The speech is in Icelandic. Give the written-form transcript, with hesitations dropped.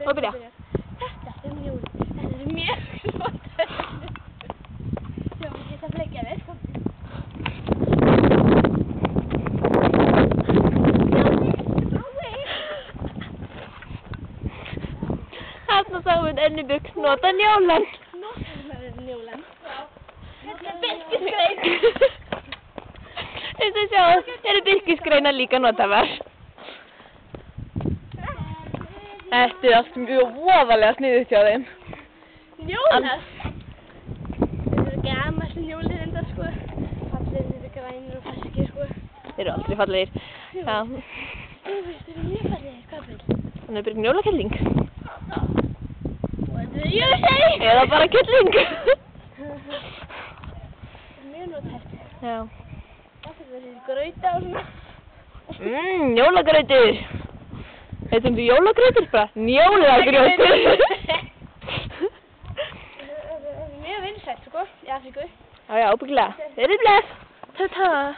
Og byrja. Þetta jólin. Þetta mjög notalegt. Já, ég get að fleikja þér, sko. Þarna sáum við Önnu Björk nota njólan. Nota njólan. Þetta birkiskrein. Eins og sjá, eru birkiskreinar líka notaðar. Þetta er allt mjög voðalega sniðugt hjá þeim. Njólar? Þetta eru gamalt njólir enda, sko. Fallegir, þetta eru grænir og ferskir, sko. Þeir eru aldrei fallegir. Já. Þú veist, þeir eru mjög fallegir, hvað vil? Þannig að byrja njólakelling. Og þetta er jólasei! Eða bara kelling. Mjög notalegt. Já. Þetta verður grauta og svona. Jólagrautur. Heitum þú jólagrautur bara? Njólagrautur. Mjög vinsælt, sko, í Afríku. Já, ábyggilega. Þeir eru bless. Ta-ta.